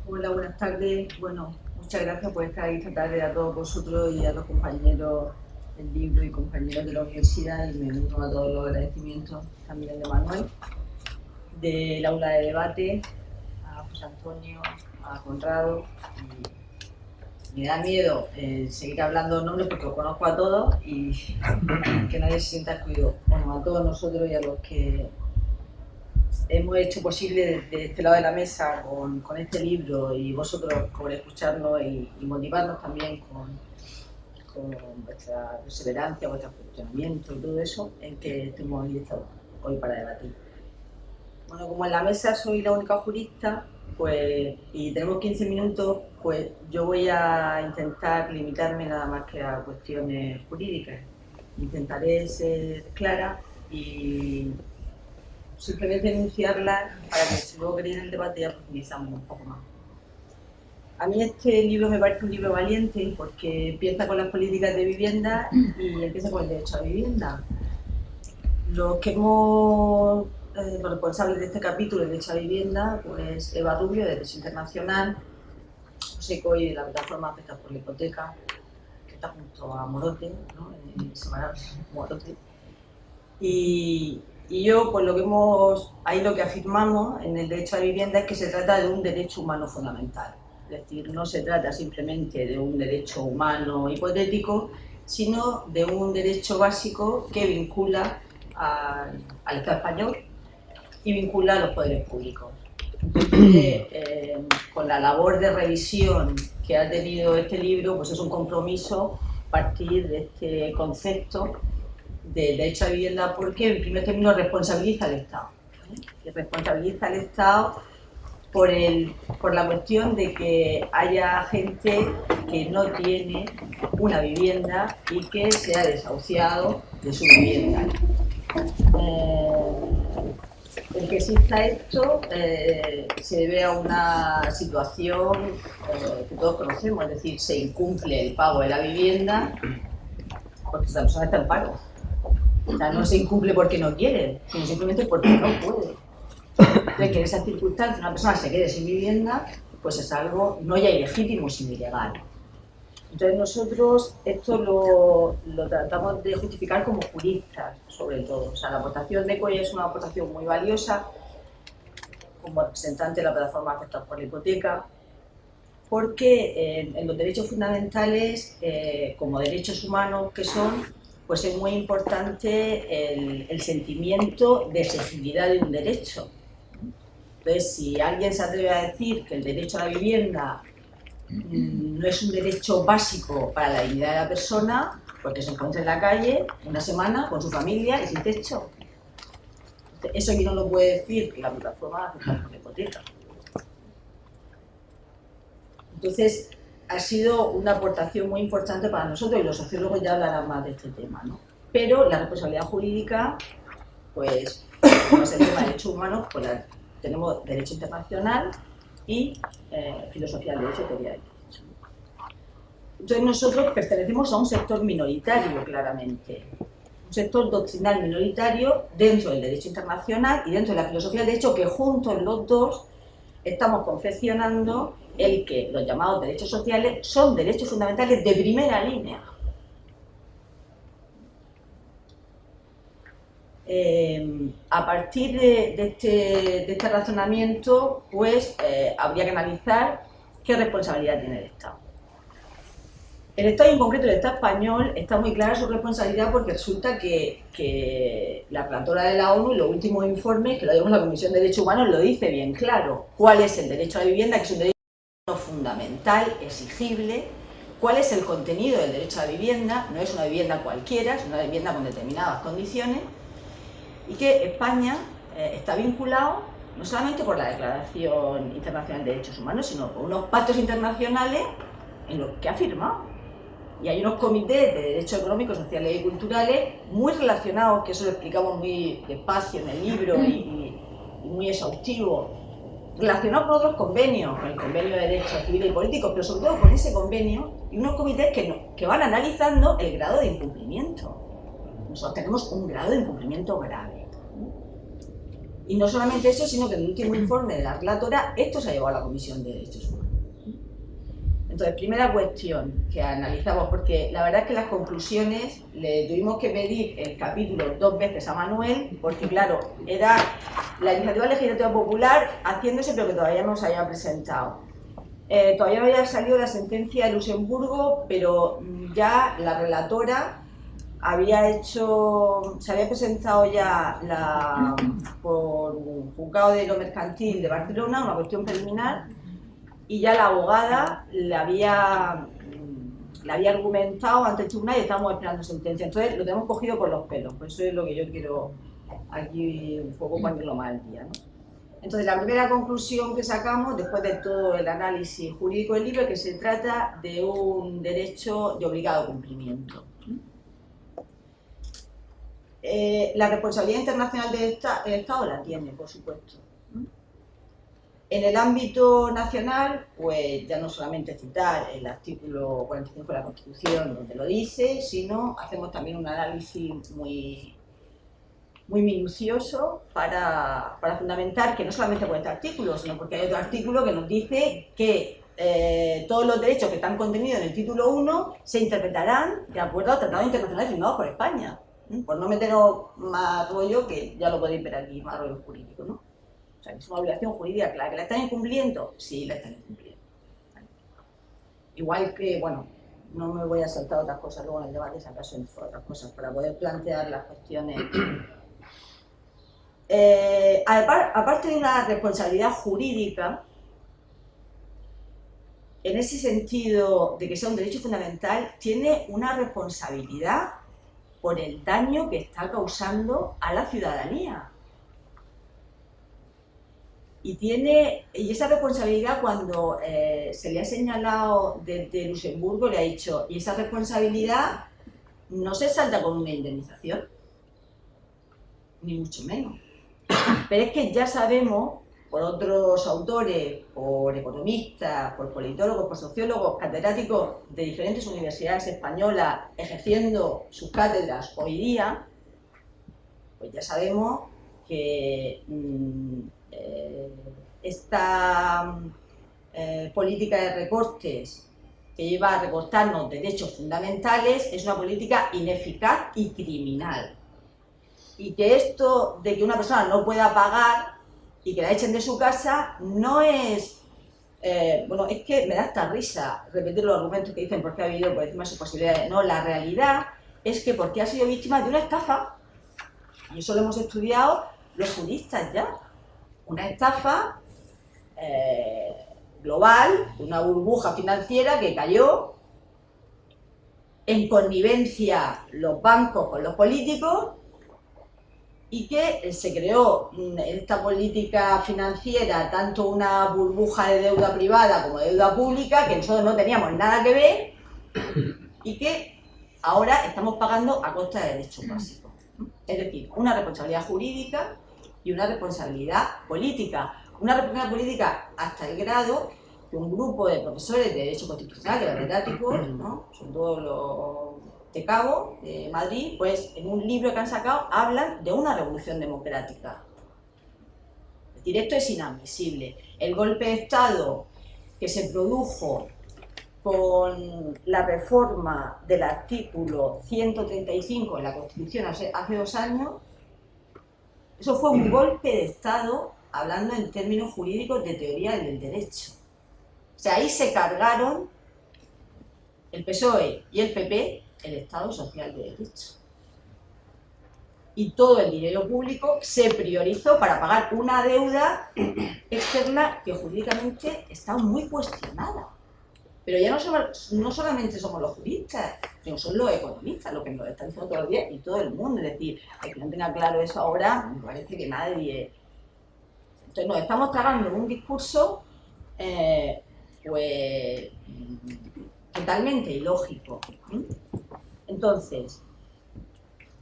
Hola, buenas tardes. Bueno, muchas gracias por estar ahí esta tarde a todos vosotros y a los compañeros del libro y compañeros de la universidad, y me uno a todos los agradecimientos también de Manuel, del aula de debate, a José Antonio, a Conrado. Y me da miedo seguir hablando nombres porque os conozco a todos y que nadie se sienta excluido. Bueno, a todos nosotros y a los que hemos hecho posible desde este lado de la mesa con este libro, y vosotros por escucharnos y motivarnos también con vuestra perseverancia, vuestro funcionamiento y todo eso, en que estemos hoy para debatir. Bueno, como en la mesa soy la única jurista, pues, y tenemos 15 minutos, pues yo voy a intentar limitarme nada más que a cuestiones jurídicas. Intentaré ser clara y simplemente enunciarlas para que si luego queréis en el debate ya profundizamos un poco más. A mí este libro me parece un libro valiente porque empieza con las políticas de vivienda y empieza con el derecho a vivienda. Los que hemos, los responsables de este capítulo, de derecho a vivienda, pues Eva Rubio, de Derecho Internacional, José Coy, de la plataforma Afectados por la Hipoteca, que está junto a Morote, ¿no? En el semanal Morote. Y yo, pues ahí lo que afirmamos en el derecho a vivienda es que se trata de un derecho humano fundamental. Es decir, no se trata simplemente de un derecho humano hipotético, sino de un derecho básico que vincula al Estado español y vincula a los poderes públicos. Entonces, con la labor de revisión que ha tenido este libro, pues es un compromiso partir de este concepto del derecho a vivienda, porque en primer término responsabiliza al Estado. Que responsabiliza al Estado por la cuestión de que haya gente que no tiene una vivienda y que sea desahuciado de su vivienda. El que exista esto se debe a una situación que todos conocemos, es decir, se incumple el pago de la vivienda porque esa persona está en paro. O sea, no se incumple porque no quiere, sino simplemente porque no puede. Entonces, que en esas circunstancias una persona se quede sin vivienda, pues es algo no ya ilegítimo, sino ilegal. Entonces nosotros esto lo tratamos de justificar como juristas, sobre todo. O sea, la aportación de COI es una aportación muy valiosa como representante de la plataforma Afectados por la Hipoteca, porque en los derechos fundamentales, como derechos humanos que son, pues es muy importante el sentimiento de exigibilidad de un derecho. Entonces, si alguien se atreve a decir que el derecho a la vivienda no es un derecho básico para la dignidad de la persona, porque se encuentra en la calle una semana con su familia y sin techo. Eso aquí no lo puede decir la plataforma Afectados por la Hipoteca. Entonces, ha sido una aportación muy importante para nosotros, y los sociólogos ya hablarán más de este tema, ¿no? Pero la responsabilidad jurídica, pues, como es el tema de derechos humanos, pues tenemos derecho internacional y filosofía del derecho, teoría del derecho. Entonces nosotros pertenecemos a un sector minoritario, claramente, un sector doctrinal minoritario dentro del derecho internacional y dentro de la filosofía del derecho, que juntos los dos estamos confeccionando el que los llamados derechos sociales son derechos fundamentales de primera línea. A partir de este razonamiento, pues habría que analizar qué responsabilidad tiene el Estado. El Estado, y en concreto el Estado español, está muy clara su responsabilidad, porque resulta que la relatora de la ONU, en los últimos informes, que lo dimos la Comisión de Derechos Humanos, lo dice bien claro. ¿Cuál es el derecho a la vivienda? Que es un derecho fundamental, exigible. ¿Cuál es el contenido del derecho a la vivienda? No es una vivienda cualquiera, es una vivienda con determinadas condiciones, y que España está vinculado no solamente por la Declaración Internacional de Derechos Humanos, sino por unos pactos internacionales en los que ha firmado. Y hay unos comités de derechos económicos, sociales y culturales muy relacionados, que eso lo explicamos muy despacio en el libro y muy exhaustivo, relacionados con otros convenios, con el convenio de derechos civiles y políticos, pero sobre todo con ese convenio, y unos comités que van analizando el grado de incumplimiento. Nosotros tenemos un grado de incumplimiento grave. Y no solamente eso, sino que en el último informe de la relatora, esto se ha llevado a la Comisión de Derechos Humanos. Entonces, primera cuestión que analizamos, porque la verdad es que las conclusiones le tuvimos que pedir el capítulo 2 veces a Manuel, porque claro, era la iniciativa legislativa popular haciéndose, pero que todavía no se había presentado. Todavía no había salido la sentencia de Luxemburgo, pero ya la relatora se había presentado ya por un juzgado de lo mercantil de Barcelona, una cuestión preliminar, y ya la abogada le había argumentado ante el tribunal y estábamos esperando sentencia. Entonces lo tenemos cogido por los pelos, por eso es lo que yo quiero aquí un poco ponerlo más al día, ¿no? Entonces la primera conclusión que sacamos, después de todo el análisis jurídico del libro, es que se trata de un derecho de obligado cumplimiento. La responsabilidad internacional del Estado la tiene, por supuesto. En el ámbito nacional, pues ya no solamente citar el artículo 45 de la Constitución donde lo dice, sino hacemos también un análisis muy minucioso para fundamentar que no solamente por este artículo, sino porque hay otro artículo que nos dice que todos los derechos que están contenidos en el título 1 se interpretarán de acuerdo a tratados internacionales firmados por España. Por no meteros más rollo, que ya lo podéis ver aquí, más rollo jurídico, ¿no? O sea, que es una obligación jurídica clara. ¿Que la están incumpliendo? Sí, la están incumpliendo. ¿Vale? Igual que, bueno, no me voy a saltar otras cosas luego en el debate, si acaso entre otras cosas, para poder plantear las cuestiones. Aparte de una responsabilidad jurídica, en ese sentido de que sea un derecho fundamental, tiene una responsabilidad por el daño que está causando a la ciudadanía. Y esa responsabilidad, cuando se le ha señalado desde Luxemburgo, le ha dicho, y esa responsabilidad no se salta con una indemnización, ni mucho menos. Pero es que ya sabemos, por otros autores, por economistas, por politólogos, por sociólogos, catedráticos de diferentes universidades españolas ejerciendo sus cátedras hoy día, pues ya sabemos que esta política de recortes que lleva a recortarnos derechos fundamentales es una política ineficaz y criminal. Y que esto de que una persona no pueda pagar y que la echen de su casa no es... bueno, es que me da hasta risa repetir los argumentos que dicen porque ha habido por encima de sus posibilidades. No, la realidad es que porque ha sido víctima de una estafa, y eso lo hemos estudiado los juristas ya, una estafa global, una burbuja financiera que cayó en connivencia los bancos con los políticos, y que se creó esta política financiera, tanto una burbuja de deuda privada como de deuda pública, que nosotros no teníamos nada que ver, y que ahora estamos pagando a costa de derechos básicos. Es decir, una responsabilidad jurídica y una responsabilidad política. Una responsabilidad política hasta el grado que un grupo de profesores de Derecho Constitucional, de catedráticos, ¿no?, sobre todo los de Cabo, de Madrid, pues en un libro que han sacado hablan de una revolución democrática. Es decir, esto es inadmisible. El golpe de Estado que se produjo con la reforma del artículo 135 de la Constitución hace 2 años, eso fue un golpe de Estado, hablando en términos jurídicos de teoría del derecho. O sea, ahí se cargaron el PSOE y el PP el Estado social de derecho. Y todo el dinero público se priorizó para pagar una deuda externa que jurídicamente está muy cuestionada. Pero ya no solamente somos los juristas, sino son los economistas, lo que nos están diciendo todos los días y todo el mundo. Es decir, el que no tenga claro eso ahora, me parece que nadie... Entonces nos estamos tragando un discurso pues totalmente ilógico. Entonces,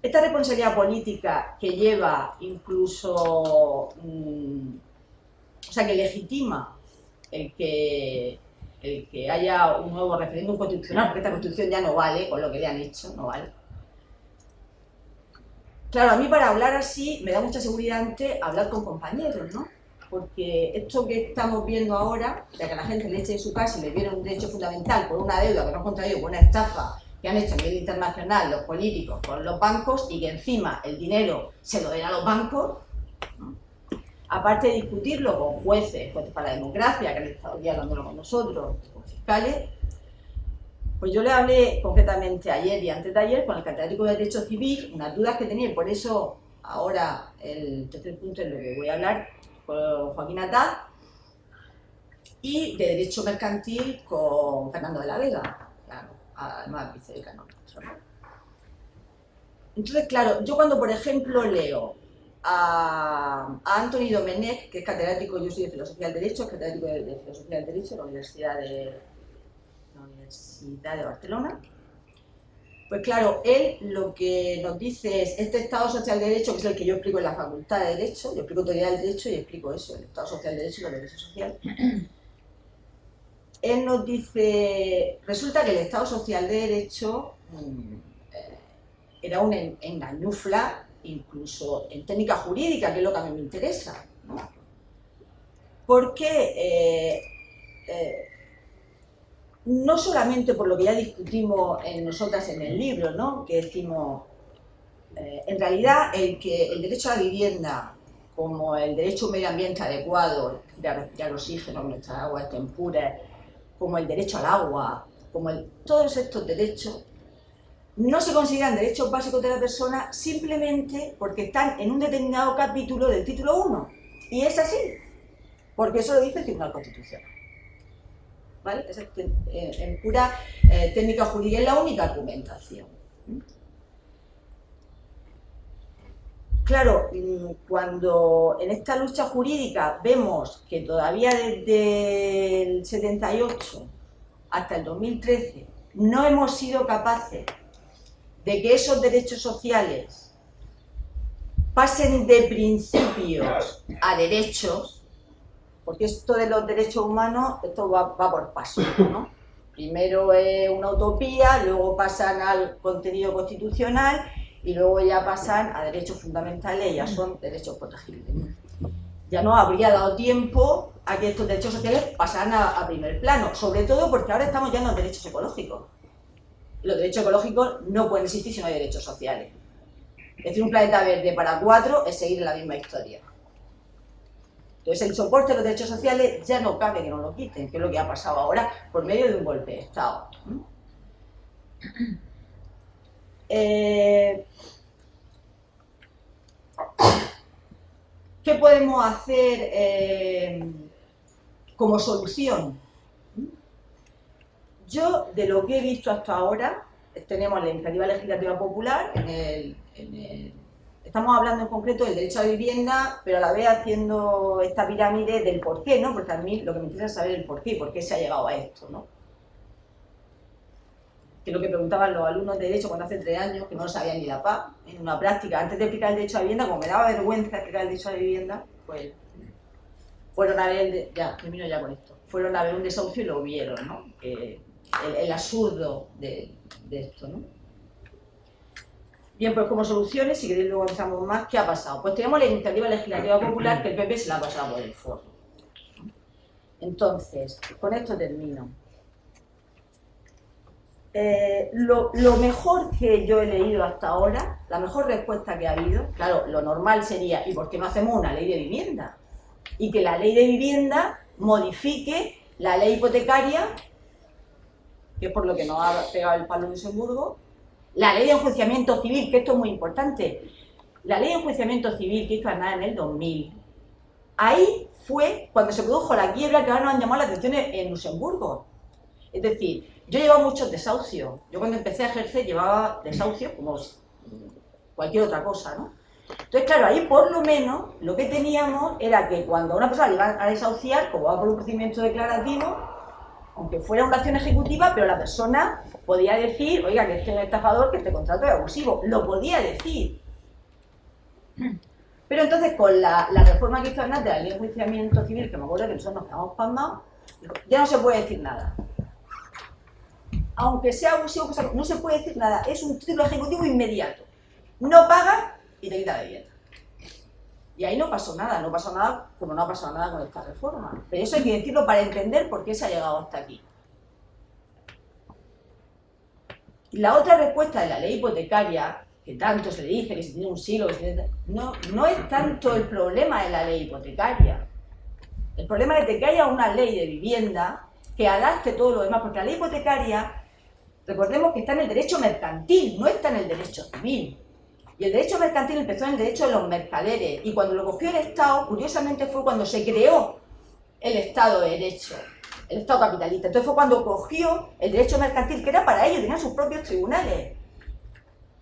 esta responsabilidad política que lleva incluso, o sea, que legitima el que haya un nuevo referéndum constitucional, porque esta constitución ya no vale, con lo que le han hecho, no vale. Claro, a mí para hablar así me da mucha seguridad antes hablar con compañeros, ¿no? Porque esto que estamos viendo ahora, de que a la gente le eche de su casa y le viene un derecho fundamental por una deuda que no han contraído, por una estafa que han hecho a nivel internacional los políticos con los bancos y que encima el dinero se lo den a los bancos, ¿no? Aparte de discutirlo con jueces para la democracia, que han estado aquí hablándolo con nosotros, con fiscales, pues yo le hablé concretamente ayer y antes de ayer con el catedrático de Derecho Civil, unas dudas que tenía, y por eso ahora el tercer punto es lo que voy a hablar con Joaquín Ataz, y de Derecho Mercantil con Fernando de la Vega, claro, además vicedecano. Entonces, claro, yo cuando, por ejemplo, leo a Antoni Domenech, que es catedrático, yo soy de Filosofía del Derecho, es catedrático de Filosofía del Derecho de la Universidad de Barcelona, pues claro, él lo que nos dice es este Estado Social de Derecho, que es el que yo explico en la Facultad de Derecho, yo explico teoría del derecho y explico eso, el Estado Social de Derecho y los derechos sociales. Él nos dice, resulta que el Estado Social de Derecho era un engañufla, incluso en técnica jurídica, que es lo que a mí me interesa, ¿no? Porque no solamente por lo que ya discutimos nosotras en el libro, ¿no? Que decimos, en realidad el derecho a la vivienda, como el derecho a un medio ambiente adecuado, a respirar oxígeno, nuestras aguas estén puras, como el derecho al agua, todos estos derechos, no se consideran derechos básicos de la persona simplemente porque están en un determinado capítulo del título 1. Y es así, porque eso lo dice el Tribunal Constitucional. ¿Vale? Es en pura técnica jurídica, es la única argumentación. Claro, cuando en esta lucha jurídica vemos que todavía desde el 78 hasta el 2013 no hemos sido capaces de que esos derechos sociales pasen de principios a derechos, porque esto de los derechos humanos, esto va por pasos, ¿no? Primero es una utopía, luego pasan al contenido constitucional y luego ya pasan a derechos fundamentales y ya son derechos protegibles, ¿no? Ya no habría dado tiempo a que estos derechos sociales pasaran a primer plano, sobre todo porque ahora estamos ya en los derechos ecológicos. Los derechos ecológicos no pueden existir si no hay derechos sociales. Es decir, un planeta verde para 4 es seguir en la misma historia. Entonces, el soporte de los derechos sociales ya no cabe que nos lo quiten, que es lo que ha pasado ahora por medio de un golpe de Estado. ¿Qué podemos hacer como solución? Yo, de lo que he visto hasta ahora, tenemos la iniciativa legislativa popular, estamos hablando en concreto del derecho a la vivienda, pero a la vez haciendo esta pirámide del por qué, ¿no? Porque a mí lo que me interesa es saber el por qué se ha llegado a esto, ¿no? Que es lo que preguntaban los alumnos de Derecho cuando hace 3 años, que no sabían ni la paz, en una práctica, antes de explicar el derecho a la vivienda, como me daba vergüenza explicar el derecho a la vivienda, pues fueron a ver, termino ya con esto, fueron a ver un desahucio y lo vieron, ¿no? El absurdo de esto, ¿no? Bien, pues como soluciones, si queréis luego avanzamos más, ¿qué ha pasado? Pues tenemos la iniciativa legislativa popular que el PP se la ha pasado por el forro. Entonces, con esto termino. Lo mejor que yo he leído hasta ahora, la mejor respuesta que ha habido, claro, lo normal sería, ¿y por qué no hacemos una ley de vivienda? Y que la ley de vivienda modifique la ley hipotecaria, que es por lo que nos ha pegado el palo Luxemburgo, la ley de enjuiciamiento civil, que esto es muy importante, la ley de enjuiciamiento civil que hizo Aznar en el 2000, ahí fue cuando se produjo la quiebra que ahora nos han llamado la atención en Luxemburgo. Es decir, yo llevaba muchos desahucios, yo cuando empecé a ejercer llevaba desahucios como cualquier otra cosa, ¿no? Entonces, claro, ahí por lo menos lo que teníamos era que cuando a una persona le iban a desahuciar, como va por un procedimiento declarativo, aunque fuera una acción ejecutiva, pero la persona podía decir, oiga, que este es un estafador, que este contrato es abusivo, lo podía decir. Pero entonces con la reforma que hizo Aznar de la ley de enjuiciamiento civil, que me acuerdo que nosotros nos quedamos pasmados, ya no se puede decir nada. Aunque sea abusivo, no se puede decir nada, es un título ejecutivo inmediato. No paga y te quita la vivienda. Y ahí no pasó nada como no ha pasado nada con esta reforma. Pero eso hay que decirlo para entender por qué se ha llegado hasta aquí. Y la otra respuesta de la ley hipotecaria, que tanto se le dice que se tiene un siglo, no es tanto el problema de la ley hipotecaria. El problema es de que haya una ley de vivienda que adapte todo lo demás, porque la ley hipotecaria, recordemos que está en el derecho mercantil, no está en el derecho civil. Y el derecho mercantil empezó en el derecho de los mercaderes, y cuando lo cogió el Estado, curiosamente fue cuando se creó el Estado de Derecho, el Estado capitalista. Entonces fue cuando cogió el derecho mercantil, que era para ellos, tenían sus propios tribunales,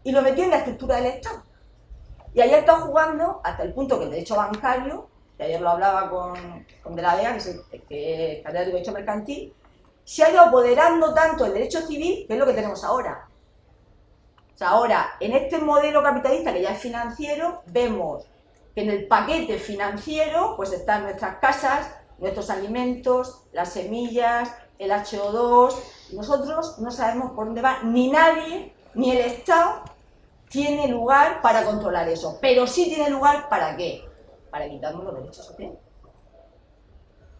y lo metió en la estructura del Estado. Y ahí ha estado jugando hasta el punto que el derecho bancario, que ayer lo hablaba con De la Vega, que es el catedrático de derecho mercantil, se ha ido apoderando tanto del derecho civil, que es lo que tenemos ahora. O sea, ahora, en este modelo capitalista que ya es financiero, vemos que en el paquete financiero pues están nuestras casas, nuestros alimentos, las semillas, el HO2, y nosotros no sabemos por dónde va, ni nadie, ni el Estado tiene lugar para controlar eso, pero sí tiene lugar ¿para qué? Para quitarnos los derechos sociales.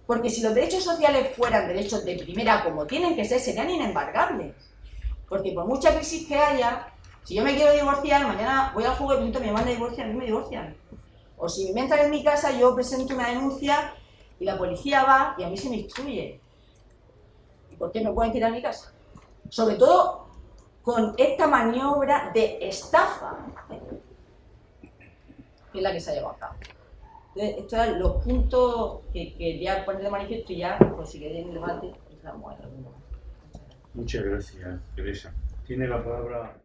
Porque si los derechos sociales fueran derechos de primera como tienen que ser, serían inembargables. Porque por mucha crisis que haya, si yo me quiero divorciar, mañana voy al juego y presento a mi demanda de divorcio, a mí me divorcian. O si me entran en mi casa, yo presento una denuncia y la policía va y a mí se me instruye. ¿Y por qué me pueden tirar mi casa? Sobre todo con esta maniobra de estafa, que es la que se ha llevado a cabo. Entonces, estos eran los puntos que quería poner de manifiesto y ya, pues si queréis en el debate, pues vamos a ver. Muchas gracias, Teresa. Tiene la palabra.